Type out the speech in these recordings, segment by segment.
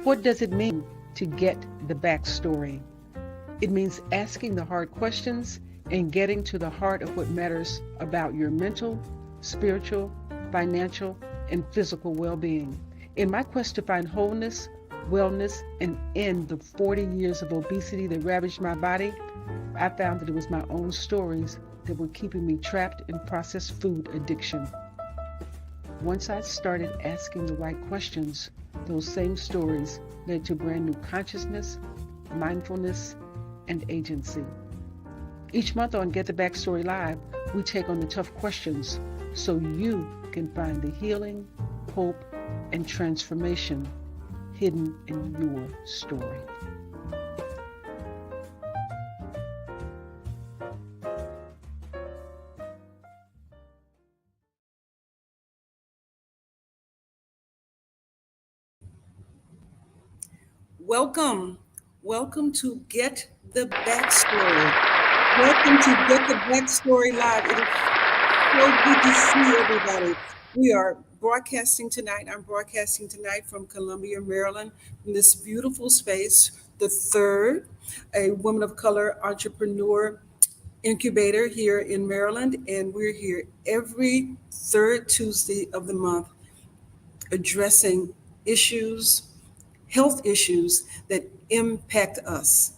What does it mean to get the backstory? It means asking the hard questions and getting to the heart of what matters about your mental, spiritual, financial, and physical well-being. In my quest to find wholeness, wellness, and end the 40 years of obesity that ravaged my body, I found that it was my own stories that were keeping me trapped in processed food addiction. Once I started asking the right questions, those same stories led to brand new consciousness, mindfulness, and agency. Each month on Get the Backstory Live, we take on the tough questions so you can find the healing, hope, and transformation hidden in your story. Welcome to Get the Backstory. Welcome to Get the Backstory Live. It is so good to see everybody. We are broadcasting tonight. I'm broadcasting tonight from Columbia, Maryland, in this beautiful space, the third, a woman of color entrepreneur incubator here in Maryland. And we're here every third Tuesday of the month addressing issues, health issues that impact us,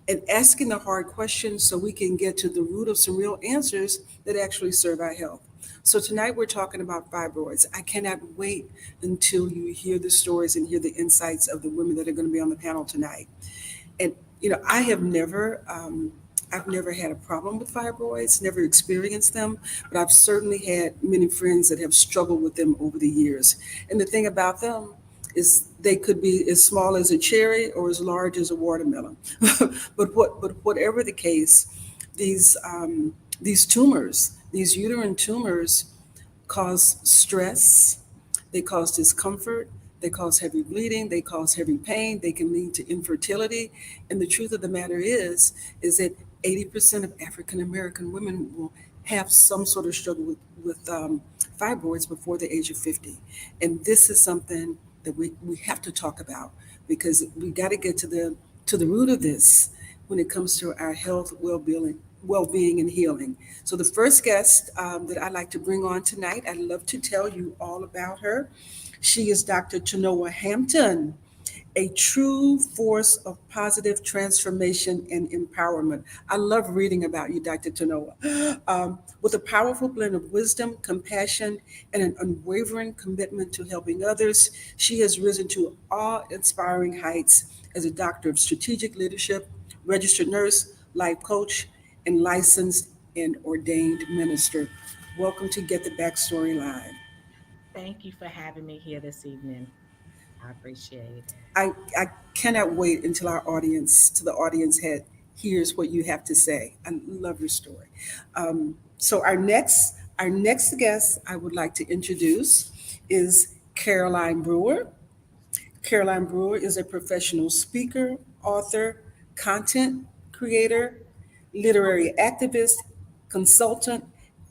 and asking the hard questions so we can get to the root of some real answers that actually serve our health. So tonight we're talking about fibroids. I cannot wait until you hear the stories and hear the insights of the women that are going to be on the panel tonight. And I've never had a problem with fibroids, never experienced them, but I've certainly had many friends that have struggled with them over the years. And the thing about them is they could be as small as a cherry or as large as a watermelon. But whatever the case, these tumors, these uterine tumors, cause stress, they cause discomfort, they cause heavy bleeding, they cause heavy pain, they can lead to infertility. And the truth of the matter is that 80% of African American women will have some sort of struggle with fibroids before the age of 50. And this is something that we have to talk about, because we got to get to the root of this when it comes to our health, well-being, and healing. So the first guest that I'd like to bring on tonight, I'd love to tell you all about her. She is Dr. Tanoa Hampton, a true force of positive transformation and empowerment. I love reading about you, Dr. Tanoa. With a powerful blend of wisdom, compassion, and an unwavering commitment to helping others, she has risen to awe-inspiring heights as a doctor of strategic leadership, registered nurse, life coach, and licensed and ordained minister. Welcome to Get the Backstory Live. Thank you for having me here this evening. I appreciate it. I cannot wait until to the audience head hears what you have to say. I love your story. So our next guest I would like to introduce is Caroline Brewer. Caroline Brewer is a professional speaker, author, content creator, literary activist, consultant,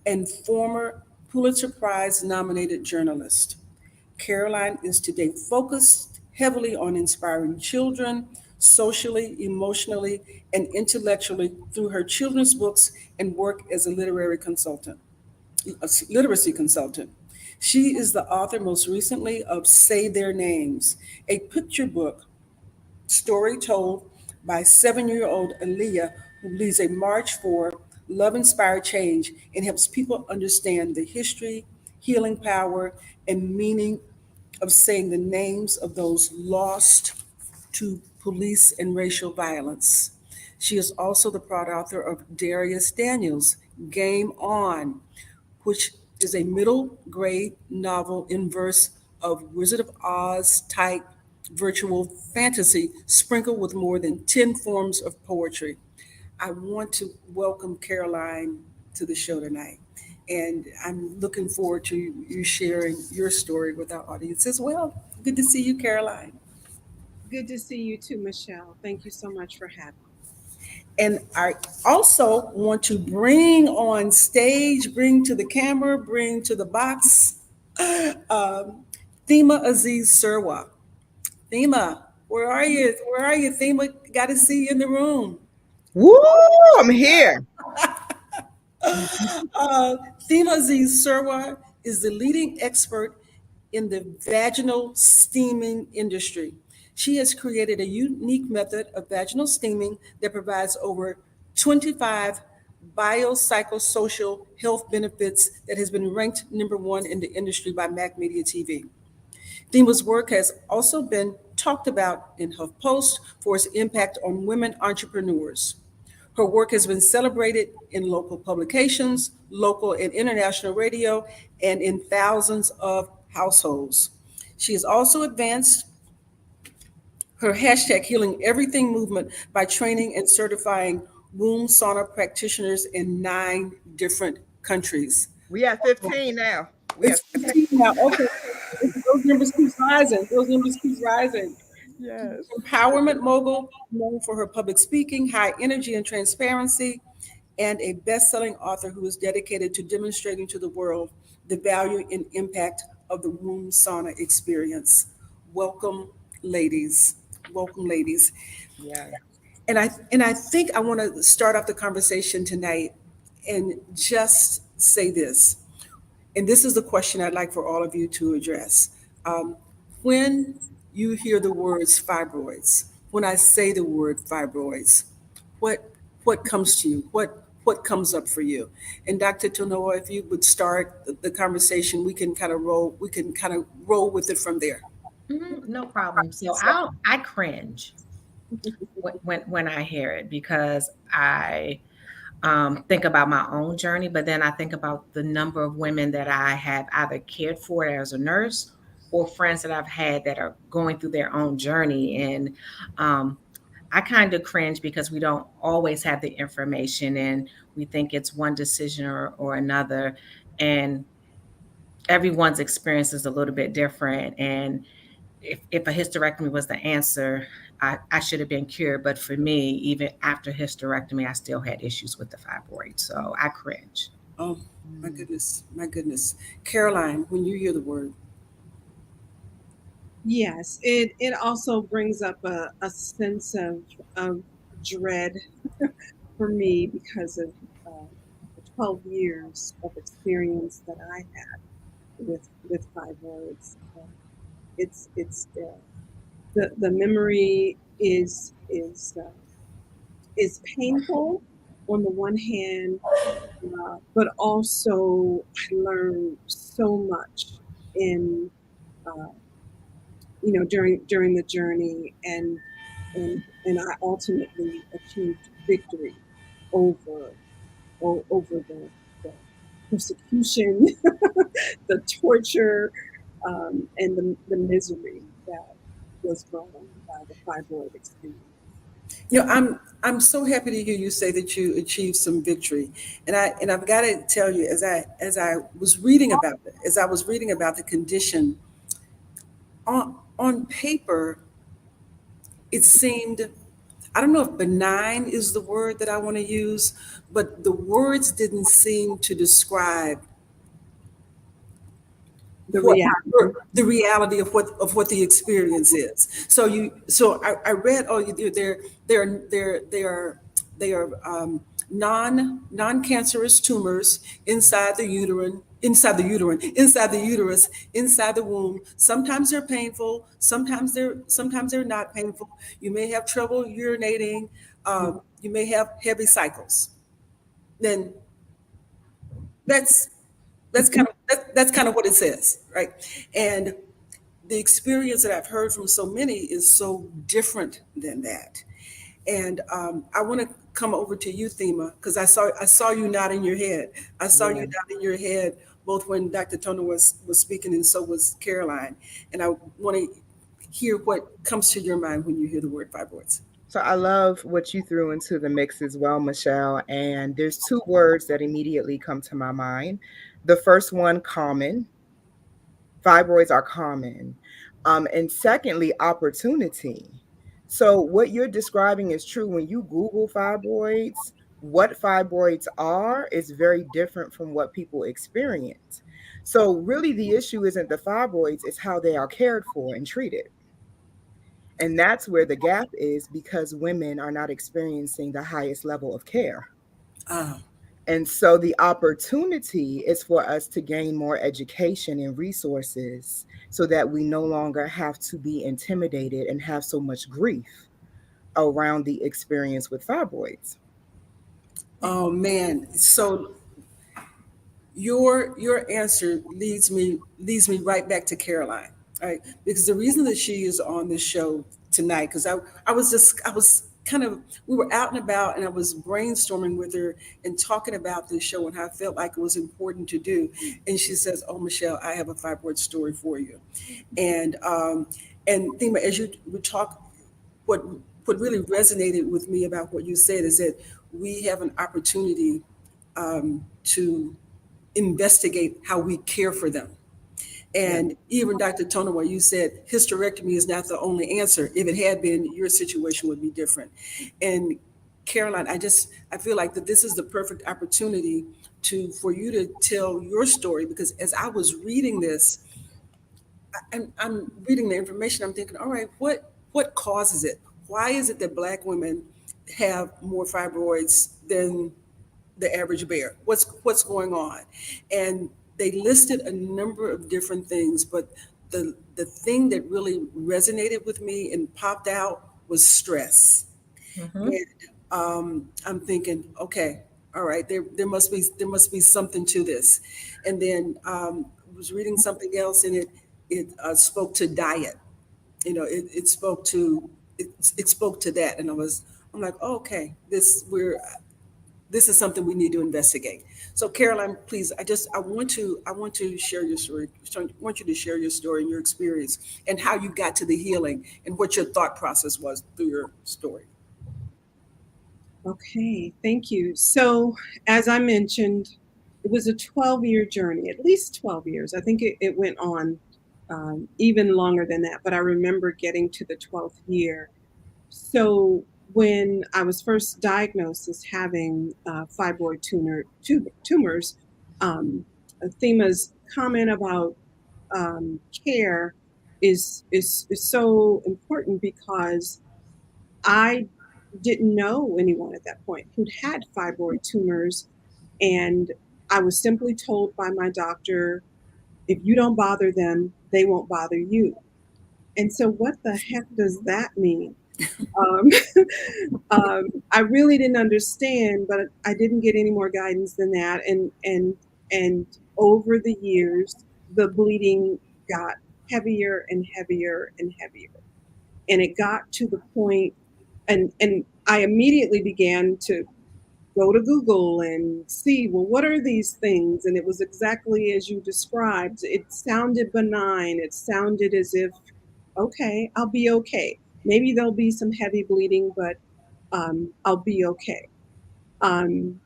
and former Pulitzer Prize nominated journalist. Caroline is today focused heavily on inspiring children socially, emotionally, and intellectually through her children's books and work as a literacy consultant. She is the author most recently of Say Their Names, a picture book story told by 7-year-old Aaliyah, who leads a march for love inspired change and helps people understand the history, healing power, and meaning of saying the names of those lost to police and racial violence. She is also the proud author of Darius Daniels' Game On, which is a middle grade novel in verse of Wizard of Oz type virtual fantasy sprinkled with more than 10 forms of poetry. I want to welcome Caroline to the show tonight. And I'm looking forward to you sharing your story with our audience as well. Good to see you, Caroline. Good to see you too, Michelle. Thank you so much for having me. And I also want to bring on stage, bring to the camera, bring to the box, Thema Aziz Surwa. Thema, where are you? Where are you, Thema? Got to see you in the room. Woo! I'm here. Uh, Thema Z. Surwa is the leading expert in the vaginal steaming industry. She has created a unique method of vaginal steaming that provides over 25 biopsychosocial health benefits that has been ranked number one in the industry by Mac Media TV. Thima's work has also been talked about in HuffPost for its impact on women entrepreneurs. Her work has been celebrated in local publications, local and international radio, and in thousands of households. She has also advanced her hashtag Healing Everything movement by training and certifying womb sauna practitioners in 9 different countries. We at 15 now. We at It's 15 now. Okay. Those numbers keep rising. Those numbers keep rising. yes. Empowerment mogul, known for her public speaking, high energy and transparency, and a best-selling author who is dedicated to demonstrating to the world the value and impact of the womb sauna experience. Welcome, ladies. Welcome, ladies. Yeah. And I think I want to start off the conversation tonight and just say this. And this is the question I'd like for all of you to address. When you hear the words fibroids, when I say the word fibroids, what comes to you? What comes up for you? And Dr. Tonoa, if you would start the conversation, we can kind of roll with it from there. No problem. So I cringe when I hear it because I think about my own journey, but then I think about the number of women that I have either cared for as a nurse or friends that I've had that are going through their own journey. And I kind of cringe because we don't always have the information and we think it's one decision or another. And everyone's experience is a little bit different. And if a hysterectomy was the answer, I should have been cured. But for me, even after hysterectomy, I still had issues with the fibroid. So I cringe. Oh, my goodness, my goodness. Caroline, when you hear the word, Yes, it also brings up a sense of dread for me because of the 12 years of experience that I had with fibroids. It's the memory is painful on the one hand, but also I learned so much in during the journey, and I ultimately achieved victory over the persecution, the torture, and the misery that was brought on by the fibroid experience. I'm so happy to hear you say that you achieved some victory, and I've got to tell you, as I was reading about it, as I was reading about the condition, on paper, it seemed, I don't know if benign is the word that I want to use, but the words didn't seem to describe The what reality. the reality of what the experience is. So I read, oh, they are non-cancerous tumors inside the uterus, inside the womb. Sometimes they're painful, sometimes they're not painful. You may have trouble urinating, you may have heavy cycles. Then that's kind of what it says, right? And the experience that I've heard from so many is so different than that. And I want to come over to you, Thema, because I saw you nodding your head. I saw you nodding your head both when Dr. Toner was speaking and so was Caroline. And I want to hear what comes to your mind when you hear the word fibroids. So I love what you threw into the mix as well, Michelle. And there's two words that immediately come to my mind. The first one, common. Fibroids are common. And secondly, opportunity. So what you're describing is true. When you Google fibroids, what fibroids are is very different from what people experience. So really the issue isn't the fibroids, it's how they are cared for and treated. And that's where the gap is, because women are not experiencing the highest level of care. Ah, And so the opportunity is for us to gain more education and resources so that we no longer have to be intimidated and have so much grief around the experience with fibroids. oh man. So your answer leads me right back to Caroline, right? Because the reason that she is on this show tonight, because I was kind of, we were out and about, and I was brainstorming with her and talking about this show and how I felt like it was important to do. And she says, "Oh, Michelle, I have a fibroid story for you." And think about, as you would talk, what what really resonated with me about what you said is that we have an opportunity to investigate how we care for them. And even Dr. Tonaway, you said hysterectomy is not the only answer. If it had been, your situation would be different. And Caroline, I feel like that this is the perfect opportunity for you to tell your story, because as I was reading this, I'm reading the information, I'm thinking, all right, what causes it? Why is it that Black women have more fibroids than the average bear? What's going on? And they listed a number of different things, but the thing that really resonated with me and popped out was stress. Mhm. And I'm thinking, okay, all right, there must be something to this. And then I was reading something else, and it spoke to diet. It spoke to that, and I'm like, oh, okay, this is something we need to investigate. So Caroline, please, I want to share your story. I want you to share your story and your experience and how you got to the healing and what your thought process was through your story. Okay, thank you. So, as I mentioned, it was a 12-year journey, at least 12 years. I think it went on even longer than that, but I remember getting to the 12th year. So, when I was first diagnosed as having fibroid tumors, um, Thema's comment about care is so important, because I didn't know anyone at that point who'd had fibroid tumors. And I was simply told by my doctor, if you don't bother them, they won't bother you. And so, what the heck does that mean? Um, I really didn't understand, but I didn't get any more guidance than that. And over the years, the bleeding got heavier and heavier and heavier, and it got to the point, and I immediately began to go to Google and see, well, what are these things? And it was exactly as you described. It sounded benign. It sounded as if, okay, I'll be okay. Maybe there'll be some heavy bleeding, but I'll be okay. Um,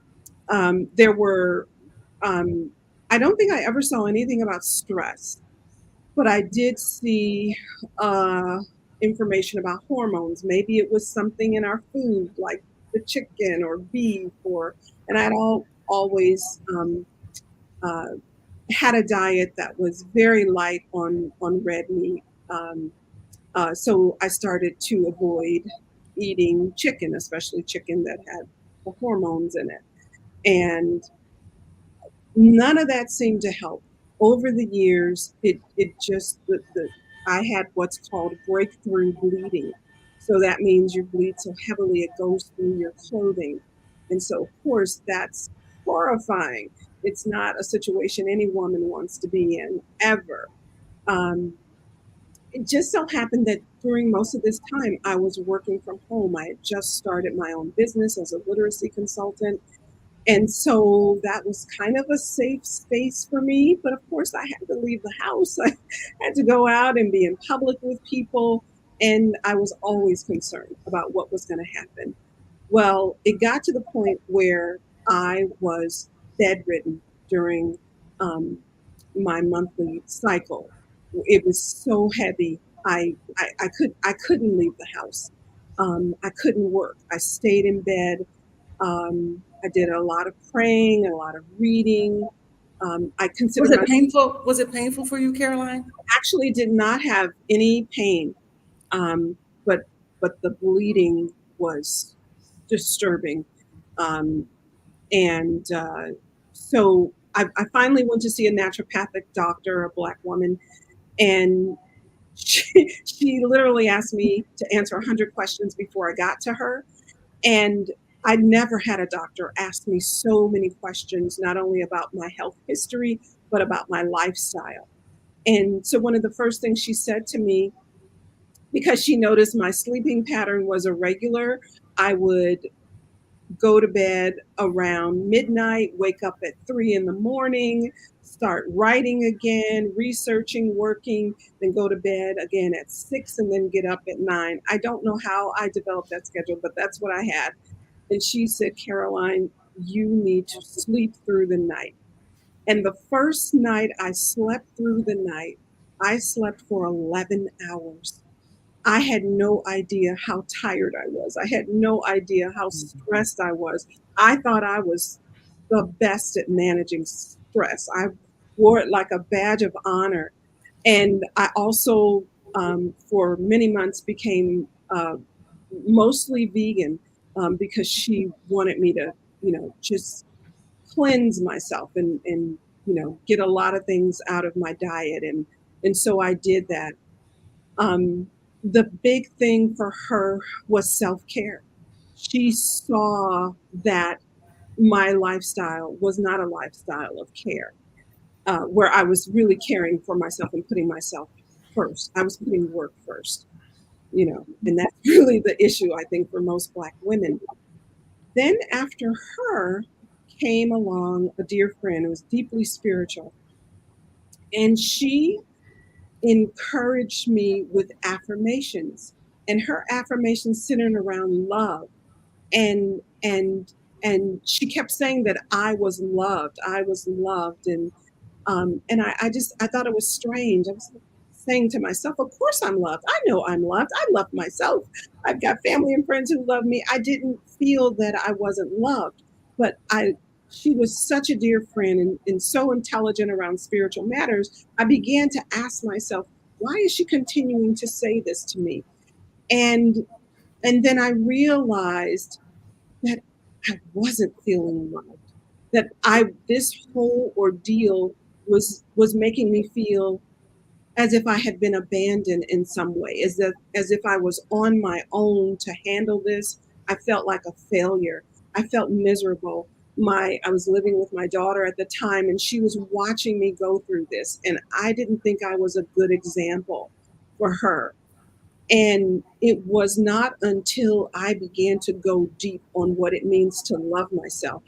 there were, I don't think I ever saw anything about stress, but I did see uh, information about hormones. Maybe it was something in our food, like the chicken or beef, and I'd always uh, had a diet that was very light on red meat. So I started to avoid eating chicken, especially chicken that had the hormones in it. And none of that seemed to help. Over the years, it just, I had what's called breakthrough bleeding. So that means you bleed so heavily it goes through your clothing. And so, of course, that's horrifying. It's not a situation any woman wants to be in, ever. Um, it just so happened that during most of this time, I was working from home. I had just started my own business as a literacy consultant. And so that was kind of a safe space for me. But of course, I had to leave the house. I had to go out and be in public with people. And I was always concerned about what was going to happen. Well, it got to the point where I was bedridden during um, my monthly cycle. It was so heavy. I couldn't leave the house. I couldn't work. I stayed in bed. I did a lot of praying, a lot of reading. I consider Was it myself, painful? Was it painful for you, Caroline? actually did not have any pain. Um, but the bleeding was disturbing. Um, and so I finally went to see a naturopathic doctor, a Black woman, and she literally asked me to answer 100 questions before I got to her. And I never had a doctor ask me so many questions, not only about my health history, but about my lifestyle. And so one of the first things she said to me, because she noticed my sleeping pattern was irregular, I would go to bed around midnight, wake up at 3 in the morning, start writing again, researching, working, then go to bed again at 6 and then get up at 9. I don't know how I developed that schedule, but that's what I had. And she said, Caroline, you need to sleep through the night. And the first night I slept through the night, I slept for 11 hours. I had no idea how tired I was. I had no idea how stressed I was. I thought I was the best at managing stress. I wore it like a badge of honor. And I also, for many months, became mostly vegan because she wanted me to, just cleanse myself and get a lot of things out of my diet. And so I did that. Um, the big thing for her was self-care. She saw that my lifestyle was not a lifestyle of care, where I was really caring for myself and putting myself first. I was putting work first, and that's really the issue, I think, for most Black women. Then after her came along a dear friend who was deeply spiritual, and she encouraged me with affirmations, and her affirmations centered around love, and she kept saying that I was loved, and I thought it was strange. I was saying to myself, of course I'm loved. I know I'm loved. I love myself. I've got family and friends who love me. I didn't feel that I wasn't loved, but she was such a dear friend and so intelligent around spiritual matters. I began to ask myself, why is she continuing to say this to me? And and then I realized that I wasn't feeling loved. That this whole ordeal was making me feel as if I had been abandoned in some way, as if I was on my own to handle this. I felt like a failure. I felt miserable. I was living with my daughter at the time, and she was watching me go through this, and I didn't think I was a good example for her. And it was not until I began to go deep on what it means to love myself,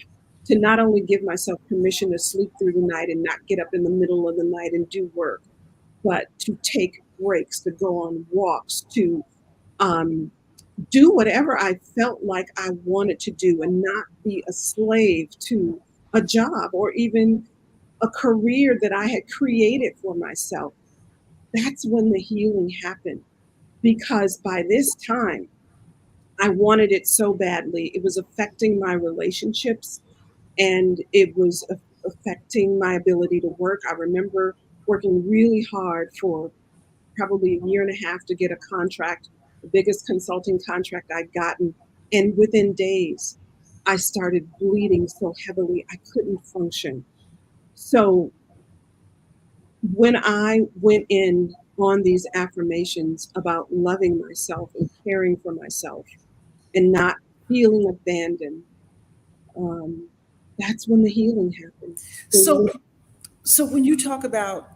to not only give myself permission to sleep through the night and not get up in the middle of the night and do work, but to take breaks, to go on walks, to do whatever I felt like I wanted to do and not be a slave to a job or even a career that I had created for myself. That's when the healing happened. Because by this time, I wanted it so badly. It was affecting my relationships, and it was affecting my ability to work. I remember working really hard for probably a year and a half to get a contract, the biggest consulting contract I'd gotten. And within days, I started bleeding so heavily I couldn't function. So when I went in on these affirmations about loving myself and caring for myself and not feeling abandoned, that's when the healing happened. So when you talk about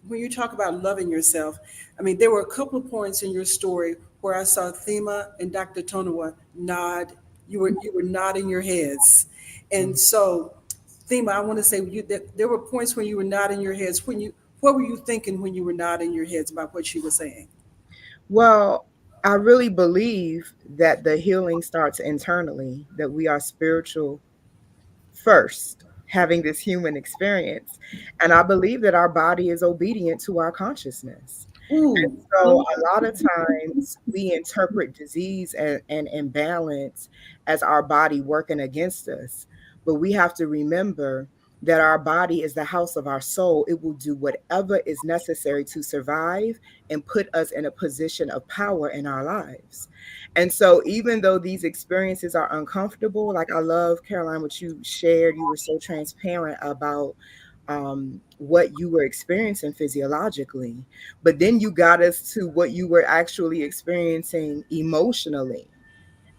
loving yourself, I mean, there were a couple of points in your story where I saw Thema and Dr. Tonawa nod. You were nodding your heads, and so Thema, I want to say that there were points when you were nodding your heads. What were you thinking when you were nodding your heads about what she was saying? Well, I really believe that the healing starts internally, that we are spiritual first, having this human experience. And I believe that our body is obedient to our consciousness. And so a lot of times we interpret disease and imbalance as our body working against us. But we have to remember that our body is the house of our soul. It will do whatever is necessary to survive and put us in a position of power in our lives. And so even though these experiences are uncomfortable, like I love, Caroline, what you shared, you were so transparent about what you were experiencing physiologically, but then you got us to what you were actually experiencing emotionally.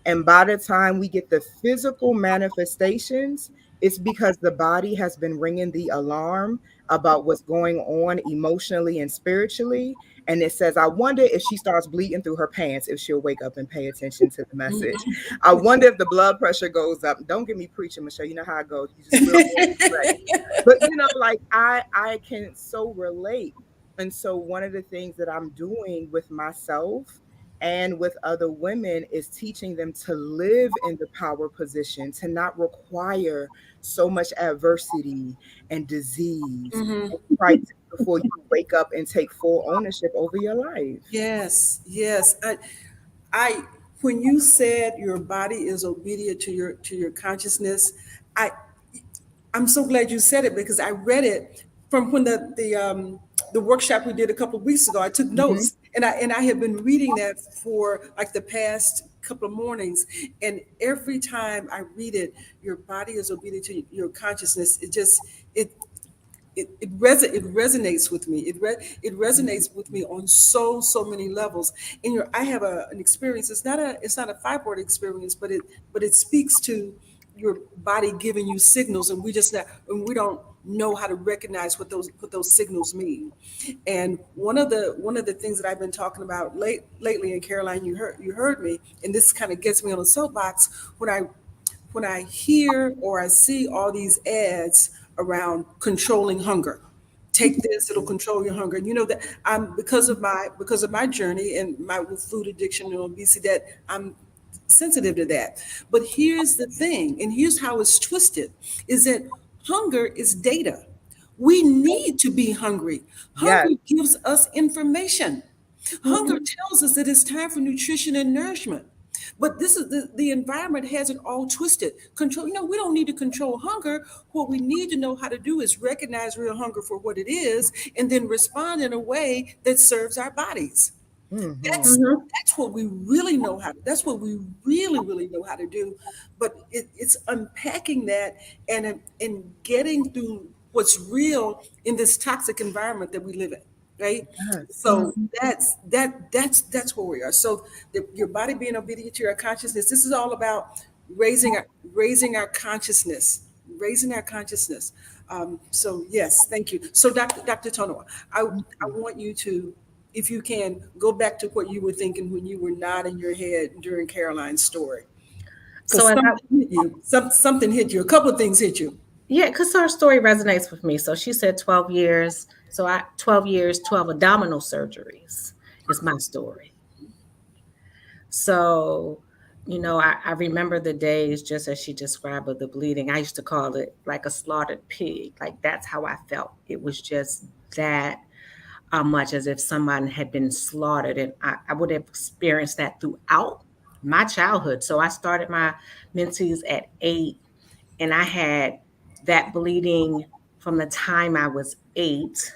And by the time we get the physical manifestations, it's because the body has been ringing the alarm about what's going on emotionally and spiritually. And it says, I wonder if she starts bleeding through her pants, if she'll wake up and pay attention to the message. I wonder if the blood pressure goes up. Don't get me preaching, Michelle. You know how it goes. You just will ready. But like I can so relate. And so one of the things that I'm doing with myself and with other women is teaching them to live in the power position, to not require so much adversity and disease and crisis before you wake up and take full ownership over your life. Yes, yes. I when you said your body is obedient to your consciousness, I'm so glad you said it, because I read it from when the workshop we did a couple of weeks ago. I took notes, and I have been reading that for like the past couple of mornings, and every time I read it, your body is obedient to your consciousness. It resonates with me. It resonates with me on so many levels. And I have an experience. It's not a fibroid experience, but it speaks to your body giving you signals, and we don't know how to recognize what those signals mean. And one of the things that I've been talking about lately, and Caroline, you heard me, and this kind of gets me on a soapbox when I hear or I see all these ads around controlling hunger. Take this, it'll control your hunger. And you know that because of my journey and my food addiction and obesity, that I'm sensitive to that. But here's the thing, and here's how it's twisted, is that hunger is data. We need to be hungry. Hunger gives us information. Hunger tells us that it's time for nutrition and nourishment. But this is the environment has it all twisted. Control, we don't need to control hunger. What we need to know how to do is recognize real hunger for what it is, and then respond in a way that serves our bodies. That's what we really know how to. That's what we really know how to do. But it's unpacking that and getting through what's real in this toxic environment that we live in. Right. So that's where we are. So your body being obedient to your consciousness. This is all about raising our consciousness, So yes, thank you. So Dr. Tonoa, I want you to, if you can, go back to what you were thinking when you were nodding your head during Caroline's story. So something hit you. A couple of things hit you. Yeah, because her story resonates with me. So she said 12 years. So 12 years, 12 abdominal surgeries is my story. So, I remember the days just as she described of the bleeding. I used to call it like a slaughtered pig. Like that's how I felt. It was just that much as if someone had been slaughtered. And I would have experienced that throughout my childhood. So I started my menses at 8, and I had that bleeding from the time I was 8,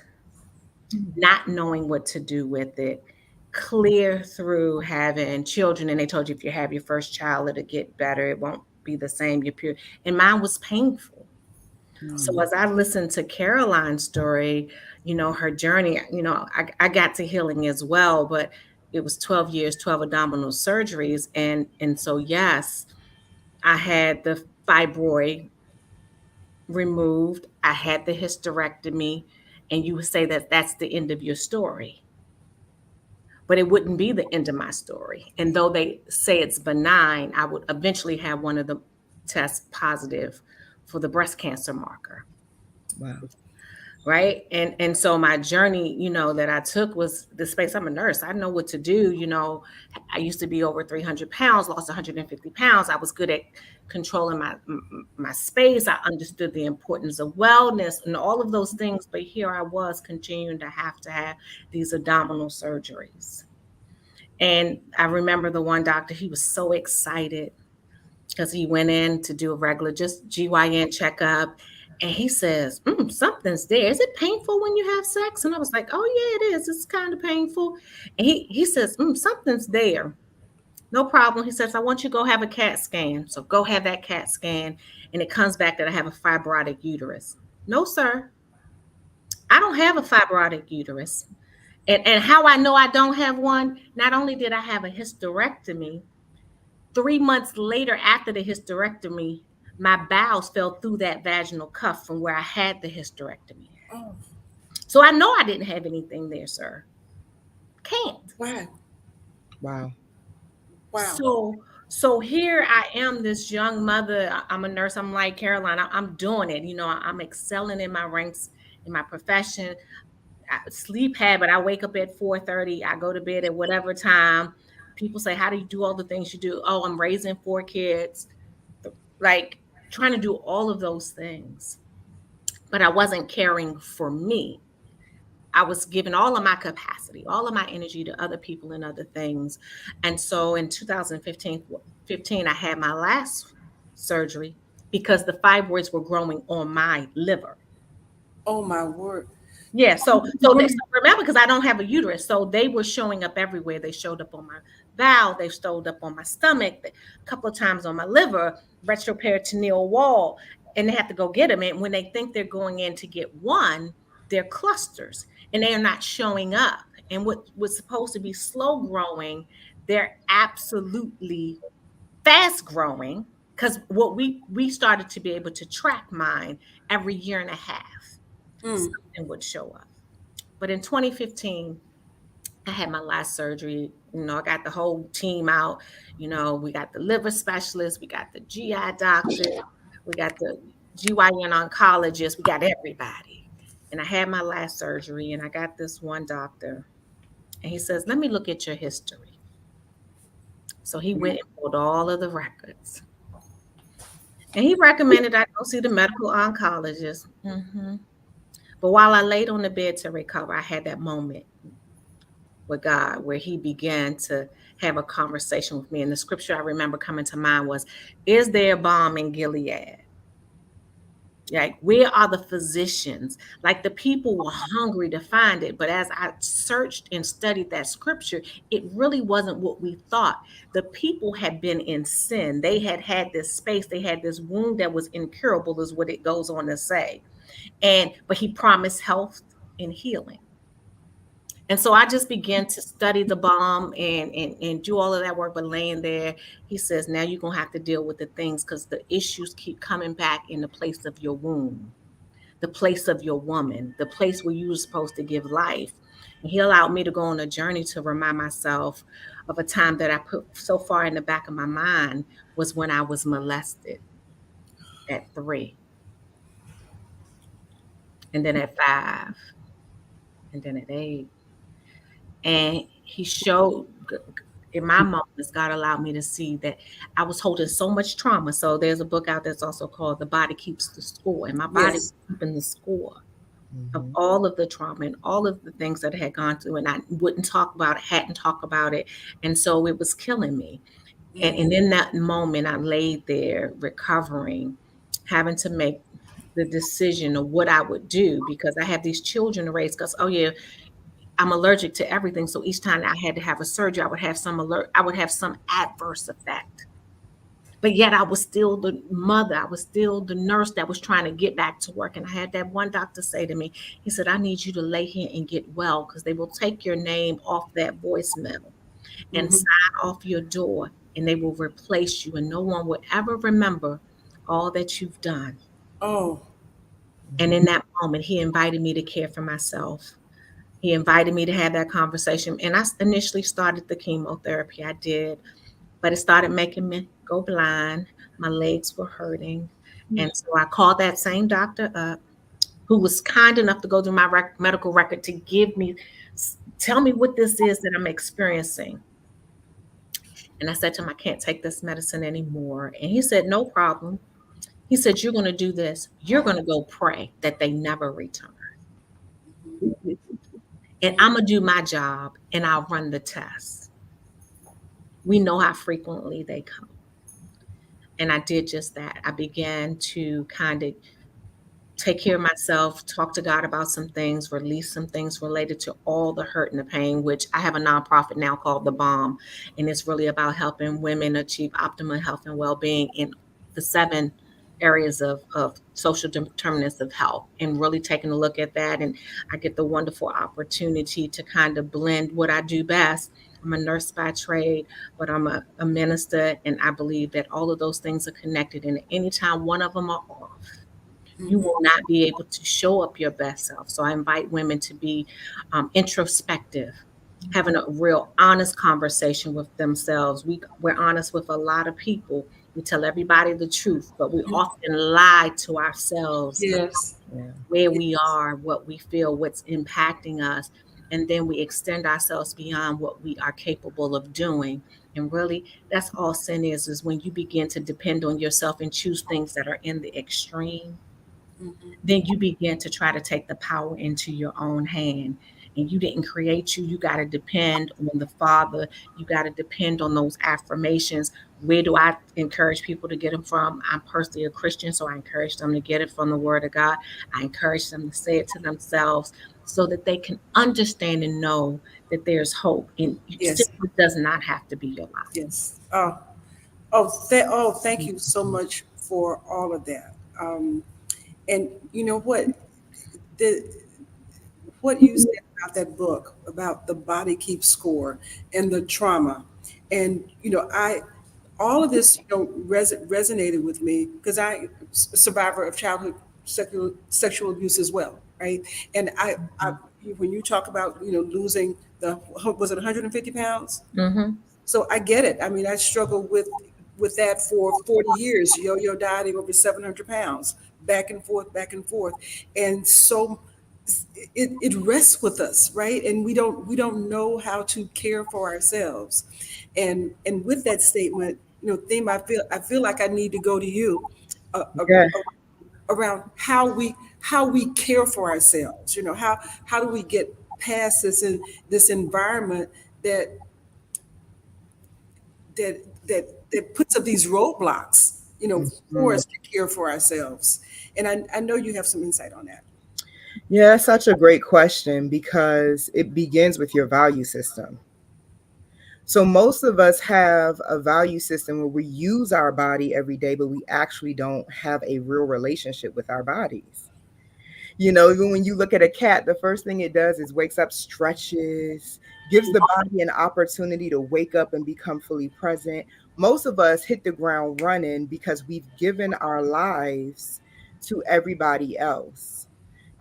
not knowing what to do with it, clear through having children. And they told you if you have your first child, it'll get better. It won't be the same. And mine was painful. So as I listened to Caroline's story, her journey, I got to healing as well, but it was 12 years, 12 abdominal surgeries. And so, yes, I had the fibroid removed. I had the hysterectomy, and you would say that that's the end of your story. But it wouldn't be the end of my story. And though they say it's benign, I would eventually have one of the tests positive for the breast cancer marker. Wow. Right. And so my journey, that I took was the space. I'm a nurse. I know what to do. I used to be over 300 pounds, lost 150 pounds. I was good at controlling my space. I understood the importance of wellness and all of those things. But here I was continuing to have these abdominal surgeries. And I remember the one doctor, he was so excited because he went in to do a regular just GYN checkup. And he says, something's there. Is it painful when you have sex? And I was like, oh, yeah, it is. It's kind of painful. And he says, something's there. No problem. He says, I want you to go have a CAT scan. So go have that CAT scan. And it comes back that I have a fibrotic uterus. No, sir. I don't have a fibrotic uterus. And how I know I don't have one, not only did I have a hysterectomy, 3 months later after the hysterectomy, my bowels fell through that vaginal cuff from where I had the hysterectomy. Oh. So I know I didn't have anything there, sir. Can't. Wow. Wow. Wow. So here I am, this young mother. I'm a nurse. I'm like, Caroline, I'm doing it. I'm excelling in my ranks, in my profession. I sleep habit. I wake up at 4:30. I go to bed at whatever time. People say, how do you do all the things you do? Oh, I'm raising 4 kids. Like trying to do all of those things. But I wasn't caring for me. I was giving all of my capacity, all of my energy to other people and other things. And so in 2015, I had my last surgery because the fibroids were growing on my liver. Oh my word. Yeah. So remember, because I don't have a uterus, so they were showing up everywhere. They showed up on my bowel. They showed up on my stomach, a couple of times on my liver, retroperitoneal wall, and they have to go get them. And when they think they're going in to get one, they're clusters and they are not showing up. And what was supposed to be slow growing, they're absolutely fast growing, because what we started to be able to track mine every year and a half. Something would show up. But in 2015, I had my last surgery. I got the whole team out. We got the liver specialist, we got the GI doctor, we got the GYN oncologist, we got everybody. And I had my last surgery, and I got this one doctor, and he says, let me look at your history. So he went and pulled all of the records. And he recommended I go see the medical oncologist. But while I laid on the bed to recover, I had that moment with God where he began to have a conversation with me. And the scripture I remember coming to mind was, is there a balm in Gilead? Like, where are the physicians? Like, the people were hungry to find it. But as I searched and studied that scripture, it really wasn't what we thought. The people had been in sin. They had this space. They had this wound that was incurable, is what it goes on to say. But he promised health and healing. And so I just began to study the balm and do all of that work. But laying there, he says, now you're going to have to deal with the things, because the issues keep coming back in the place of your womb, the place of your woman, the place where you were supposed to give life. And he allowed me to go on a journey to remind myself of a time that I put so far in the back of my mind was when I was molested at 3. And then at 5, and then at 8. And he showed, in my moments, God allowed me to see that I was holding so much trauma. So there's a book out that's also called The Body Keeps the Score. And my body was keeping the score of all of the trauma and all of the things that I had gone through. And I wouldn't talk about it, hadn't talked about it. And so it was killing me. And in that moment, I laid there recovering, having to make the decision of what I would do, because I have these children to raise. Because I'm allergic to everything. So each time I had to have a surgery, I would have some adverse effect. But yet I was still the mother. I was still the nurse that was trying to get back to work. And I had that one doctor say to me, he said, I need you to lay here and get well, because they will take your name off that voicemail and sign off your door, and they will replace you, and no one will ever remember all that you've done. Oh. And in that moment, he invited me to care for myself. He invited me to have that conversation. And I initially started the chemotherapy. I did, but it started making me go blind. My legs were hurting. And so I called that same doctor up, who was kind enough to go through my medical record to tell me what this is that I'm experiencing. And I said to him, I can't take this medicine anymore. And he said, no problem. He said, you're going to do this. You're going to go pray that they never return. And I'm going to do my job, and I'll run the tests. We know how frequently they come. And I did just that. I began to kind of take care of myself, talk to God about some things, release some things related to all the hurt and the pain, which I have a nonprofit now called The Bomb. And it's really about helping women achieve optimal health and well-being in the 7 areas of social determinants of health, and really taking a look at that. And I get the wonderful opportunity to kind of blend what I do best. I'm a nurse by trade, but I'm a minister, and I believe that all of those things are connected. And anytime one of them are off, you will not be able to show up your best self. So I invite women to be introspective, having a real honest conversation with themselves. We're honest with a lot of people. We tell everybody the truth, but we often lie to ourselves Yes. where we are, what we feel, what's impacting us. And then we extend ourselves beyond what we are capable of doing. And really, that's all sin is when you begin to depend on yourself and choose things that are in the extreme. Then you begin to try to take the power into your own hand. And you didn't create you. You got to depend on the Father. You got to depend on those affirmations. Where do I encourage people to get them from? I'm personally a Christian, so I encourage them to get it from the Word of God. I encourage them to say it to themselves so that they can understand and know that there's hope. And Yes. it does not have to be your life. Yes. Thank you so much for all of that. And you know what you said about that book, about the body keeps score and the trauma, and all of this resonated with me because I'm a survivor of childhood sexual abuse as well, right? And I when you talk about losing was it 150 pounds? Mm-hmm. So I get it. I mean, I struggled with that for 40 years, yo-yo dieting over 700 pounds, back and forth, back and forth. And so it rests with us, right? And we don't know how to care for ourselves. And with that statement, theme, I feel like I need to go to you Yeah. around how we care for ourselves. How do we get past this environment that puts up these roadblocks, for us to care for ourselves. And I know you have some insight on that. Yeah, such a great question because it begins with your value system. So most of us have a value system where we use our body every day, but we actually don't have a real relationship with our bodies. Even when you look at a cat, the first thing it does is wakes up, stretches, gives the body an opportunity to wake up and become fully present. Most of us hit the ground running because we've given our lives to everybody else.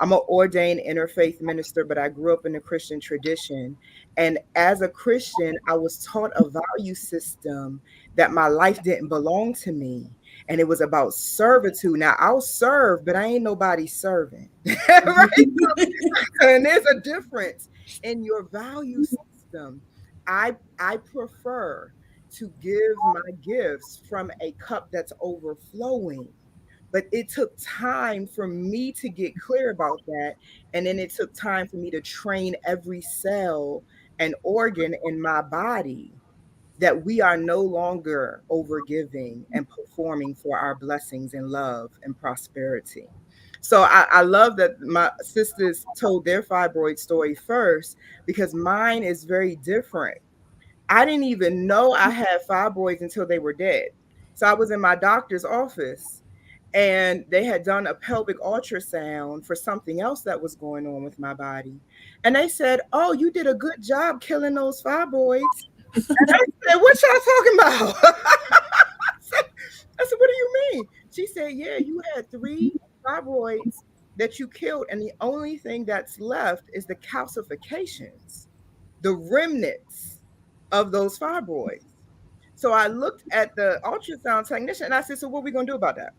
I'm an ordained interfaith minister, but I grew up in the Christian tradition. And as a Christian, I was taught a value system that my life didn't belong to me. And it was about servitude. Now, I'll serve, but I ain't nobody's servant. Right? And there's a difference in your value system. I prefer to give my gifts from a cup that's overflowing. But it took time for me to get clear about that. And then it took time for me to train every cell and organ in my body that we are no longer overgiving and performing for our blessings and love and prosperity. So I love that my sisters told their fibroid story first because mine is very different. I didn't even know I had fibroids until they were dead. So I was in my doctor's office and they had done a pelvic ultrasound for something else that was going on with my body. And they said, "Oh, you did a good job killing those fibroids." And I said, "What y'all talking about?" I said, "What do you mean?" She said, "Yeah, you had 3 fibroids that you killed. And the only thing that's left is the calcifications, the remnants of those fibroids." So I looked at the ultrasound technician and I said, "So what are we going to do about that?"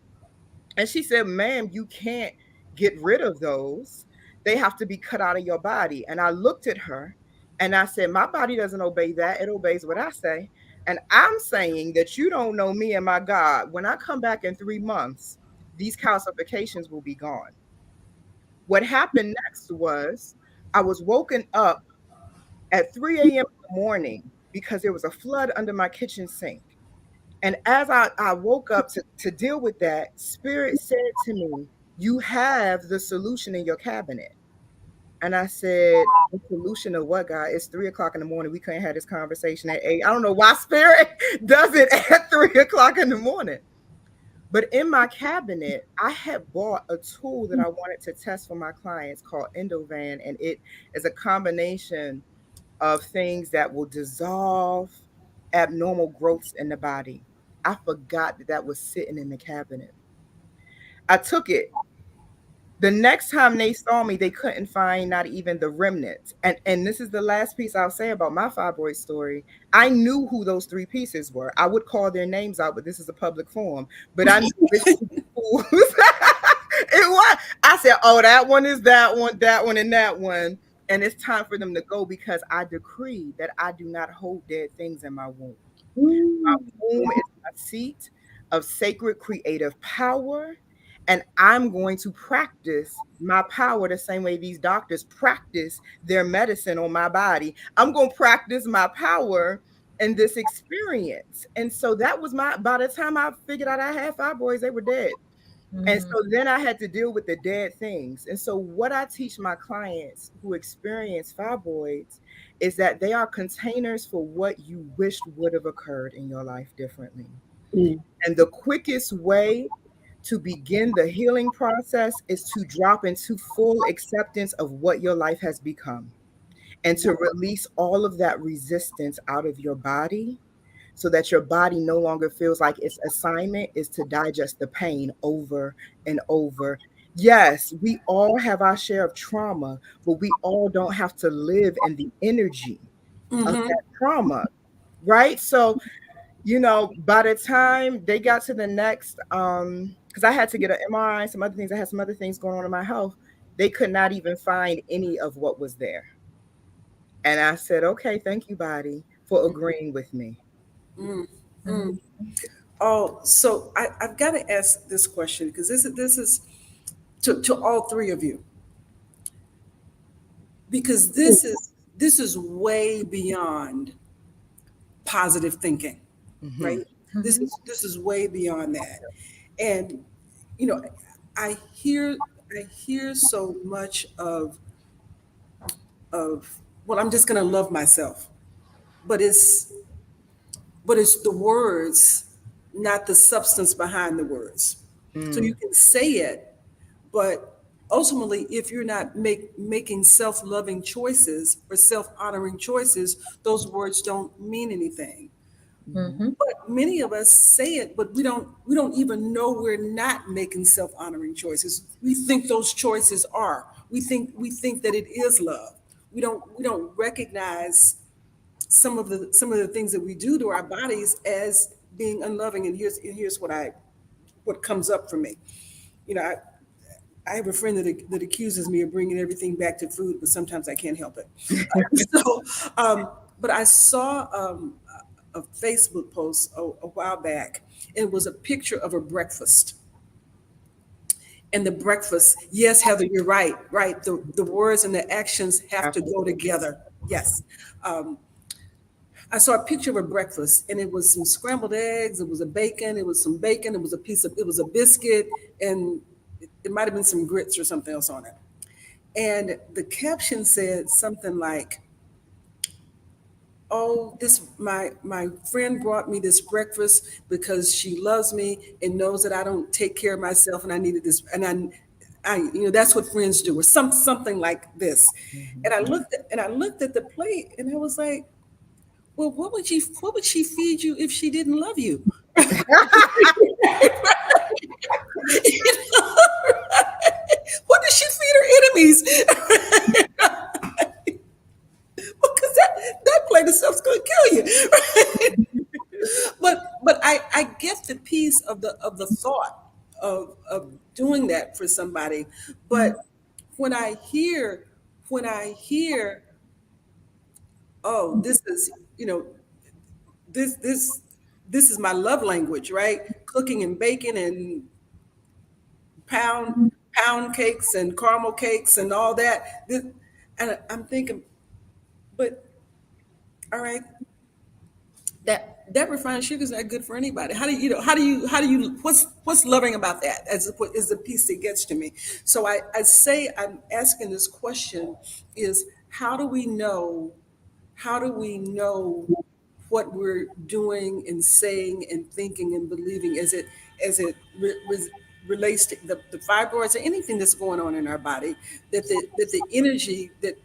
And she said, "Ma'am, you can't get rid of those. They have to be cut out of your body." And I looked at her and I said, "My body doesn't obey that. It obeys what I say. And I'm saying that you don't know me and my God. When I come back in 3 months, these calcifications will be gone." What happened next was I was woken up at 3 a.m. in the morning because there was a flood under my kitchen sink. And as I woke up to deal with that, Spirit said to me, You have the solution in your cabinet. And I said, the solution of what, God? It's 3 o'clock in the morning. We couldn't have this conversation at 8. I don't know why spirit does it at 3 o'clock in the morning. But in my cabinet, I had bought a tool that I wanted to test for my clients called Endovan. And it is a combination of things that will dissolve abnormal growths in the body. I forgot that that was sitting in the cabinet. I took it. The next time they saw me, they couldn't find not even the remnants. And this is the last piece I'll say about my fibroid story. I knew who those 3 pieces were. I would call their names out, but this is a public forum. But I knew which fools it was. I said, oh, that one is that one, and that one. And it's time for them to go because I decree that I do not hold dead things in my womb. My womb is a seat of sacred creative power. And I'm going to practice my power the same way these doctors practice their medicine on my body. I'm going to practice my power in this experience. And so that was by the time I figured out I had fibroids, they were dead. And so then I had to deal with the dead things. And so what I teach my clients who experience fibroids is that they are containers for what you wished would have occurred in your life differently. And the quickest way to begin the healing process is to drop into full acceptance of what your life has become and to release all of that resistance out of your body so that your body no longer feels like its assignment is to digest the pain over and over. Yes, we all have our share of trauma, but we all don't have to live in the energy of that trauma, right? So, by the time they got to the next, because I had to get an MRI and some other things, I had some other things going on in my health, they could not even find any of what was there. And I said, okay, thank you, body, for agreeing with me. Oh, so I've got to ask this question because this is to all 3 of you, because this is way beyond positive thinking, right? This is way beyond that. And I hear so much of well, I'm just going to love myself, but it's the words, not the substance behind the words. So you can say it, but ultimately, if you're not making self-loving choices or self-honoring choices, those words don't mean anything. But many of us say it, but we don't even know we're not making self-honoring choices. We think those choices are. We think that it is love. We don't recognize some of the things that we do to our bodies as being unloving. And here's what comes up for me. I have a friend that accuses me of bringing everything back to food, but sometimes I can't help it. But I saw a Facebook post a while back. It was a picture of a breakfast. And the breakfast, yes, Heather, you're right. The words and the actions have to go together. Yes. I saw a picture of a breakfast, and it was some scrambled eggs. It was a bacon. It was some bacon. It was a biscuit, and it might have been some grits or something else on it. And the caption said something like, "Oh, my friend brought me this breakfast because she loves me and knows that I don't take care of myself, and I needed this, and I that's what friends do," or something like this. And I looked at the plate, and I was like, well, what would she feed you if she didn't love you? What does she feed her enemies? Because that plate of stuff's going to kill you. But I get the piece of the thought of doing that for somebody. But when I hear, oh, this is this is my love language, right? Cooking and baking and pound cakes and caramel cakes and all that. And I'm thinking, but all right, that refined sugar is not good for anybody. How do you what's loving about that is the piece that gets to me. So I say I'm asking this question is how do we know what we're doing and saying and thinking and believing as it relates to the fibroids or anything that's going on in our body, that the energy that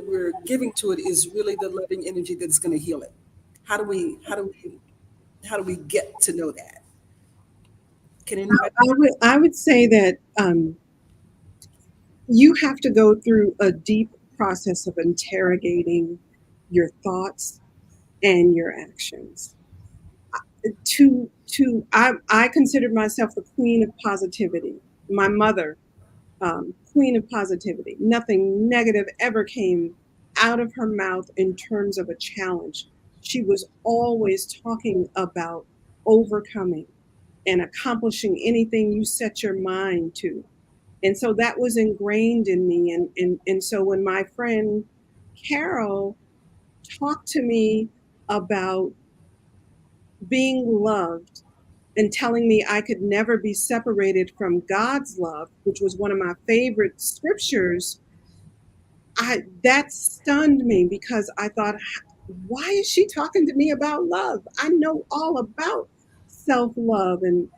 we're giving to it is really the loving energy that's going to heal it. How do we get to know that? Can anybody? I would say that you have to go through a deep process of interrogating your thoughts and your actions. I considered myself the queen of positivity. My mother, queen of positivity. Nothing negative ever came out of her mouth in terms of a challenge. She was always talking about overcoming and accomplishing anything you set your mind to. And so that was ingrained in me. And so when my friend Carol talked to me about being loved and telling me I could never be separated from God's love, which was one of my favorite scriptures, that stunned me because I thought, why is she talking to me about love? I know all about self-love and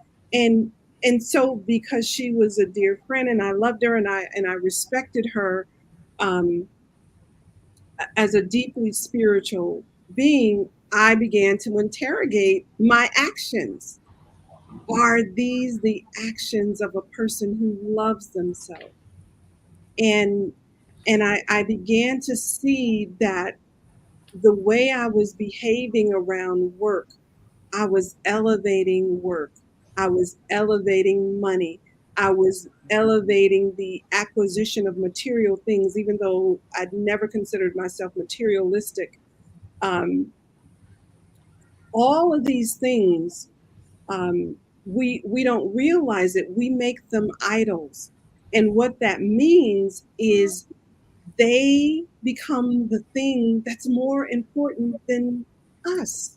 and so because she was a dear friend and I loved her and I respected her um, as a deeply spiritual being, I began to interrogate my actions. Are these the actions of a person who loves themselves? And I began to see that the way I was behaving around work, I was elevating work. I was elevating money. I was elevating the acquisition of material things, even though I'd never considered myself materialistic. Um, all of these things, we don't realize it. We make them idols. And what that means is they become the thing that's more important than us.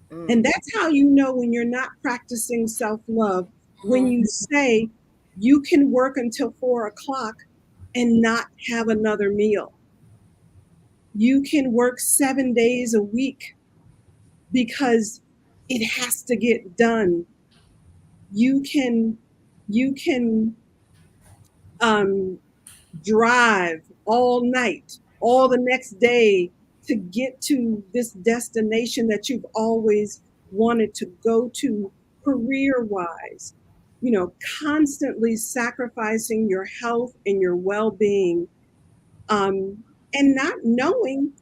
And that's how you know when you're not practicing self-love, when you say you can work until 4 o'clock and not have another meal. You can work 7 days a week because it has to get done. You can um, drive all night, all the next day to get to this destination that you've always wanted to go to career wise, constantly sacrificing your health and your well being, and not knowing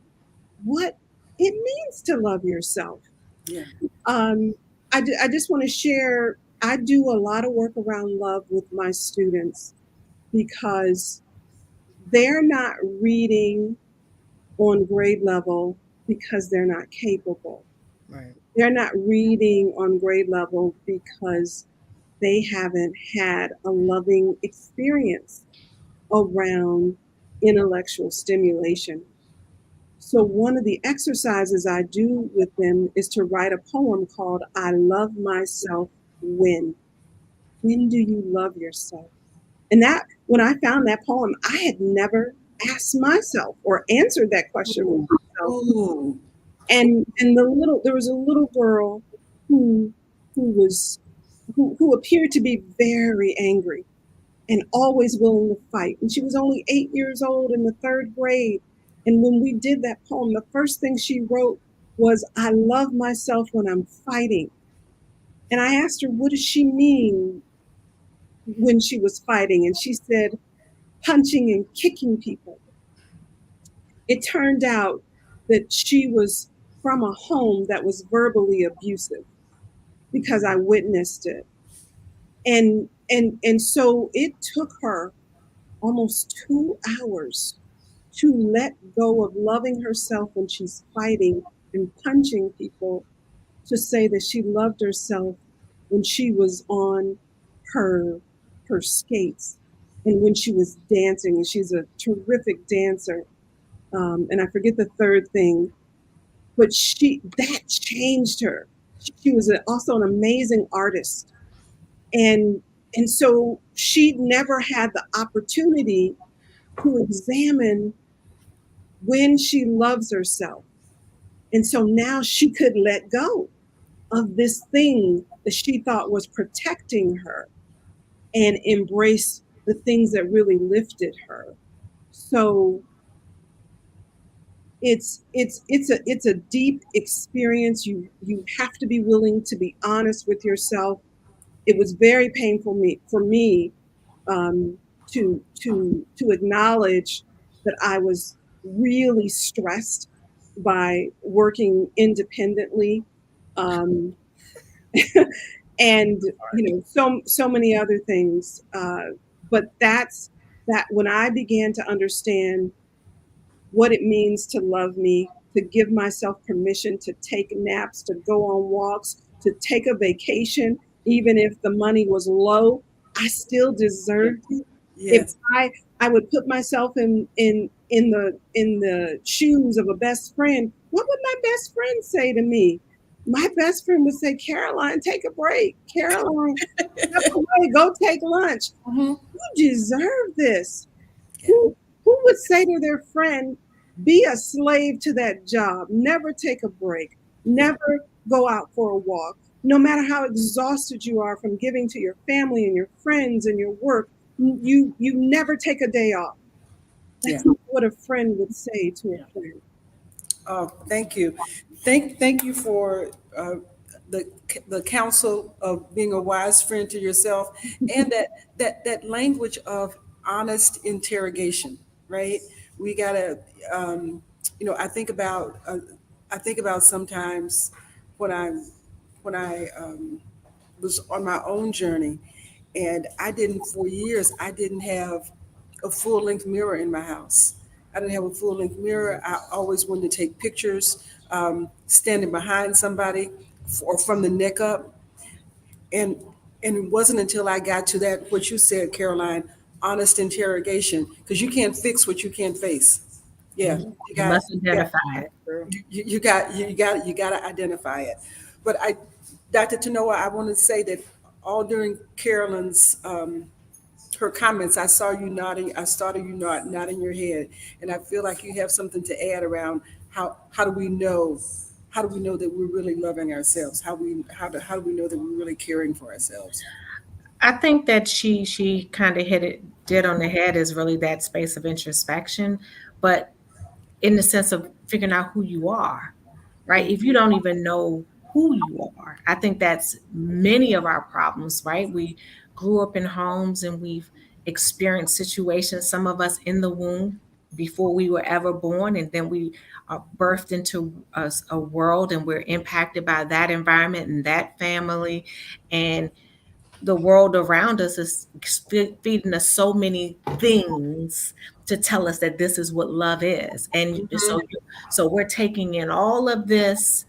what it means to love yourself. Yeah. I just want to share, I do a lot of work around love with my students because they're not reading on grade level because they're not capable. Right. They're not reading on grade level because they haven't had a loving experience around intellectual stimulation. So one of the exercises I do with them is to write a poem called I Love Myself When. When do you love yourself? And that, when I found that poem, I had never asked myself or answered that question with myself. Ooh. And there was a little girl who appeared to be very angry and always willing to fight. And she was only 8 years old in the third grade. And when we did that poem, the first thing she wrote was, I love myself when I'm fighting. And I asked her, what does she mean when she was fighting? And she said, punching and kicking people. It turned out that she was from a home that was verbally abusive because I witnessed it. And so it took her almost 2 hours to let go of loving herself when she's fighting and punching people, to say that she loved herself when she was on her skates and when she was dancing. And she's a terrific dancer. And I forget the third thing, but that changed her. She was also an amazing artist. And so she never had the opportunity to examine when she loves herself. And so now she could let go of this thing that she thought was protecting her and embrace the things that really lifted her. So it's a deep experience. You have to be willing to be honest with yourself. It was very painful for me to acknowledge that I was really stressed by working independently, um, and so many other things. But that's that when I began to understand what it means to love me, to give myself permission to take naps, to go on walks, to take a vacation, even if the money was low, I still deserved it. If Yes. I would put myself in the shoes of a best friend, what would my best friend say to me? My best friend would say, Caroline, take a break. Caroline, step away, go take lunch. Mhm. You deserve this. Who would say to their friend, be a slave to that job, never take a break, never go out for a walk, no matter how exhausted you are from giving to your family and your friends and your work, you never take a day off. Yeah. That's not what a friend would say to a friend. Oh, thank you. Thank you for the counsel of being a wise friend to yourself, and that language of honest interrogation. Right? We gotta. I think about sometimes when I was on my own journey, and for years I didn't have a full length mirror in my house. I didn't have a full length mirror. I always wanted to take pictures standing behind somebody or from the neck up. And it wasn't until I got to that, what you said, Caroline, honest interrogation, because you can't fix what you can't face. Yeah, you You got, must identify it. you got to identify it. But Dr. Tanoa, I want to say that all during Carolyn's her comments, I saw you nodding. I started you nodding your head, and I feel like you have something to add around how do we know that we're really loving ourselves? How do we know that we're really caring for ourselves? I think that she kind of hit it dead on the head is really that space of introspection, but in the sense of figuring out who you are, right? If you don't even know who you are, I think that's many of our problems, right? We grew up in homes and we've experienced situations, some of us in the womb before we were ever born, and then we are birthed into a world and we're impacted by that environment and that family. And the world around us is feeding us so many things to tell us that this is what love is. And so we're taking in all of this,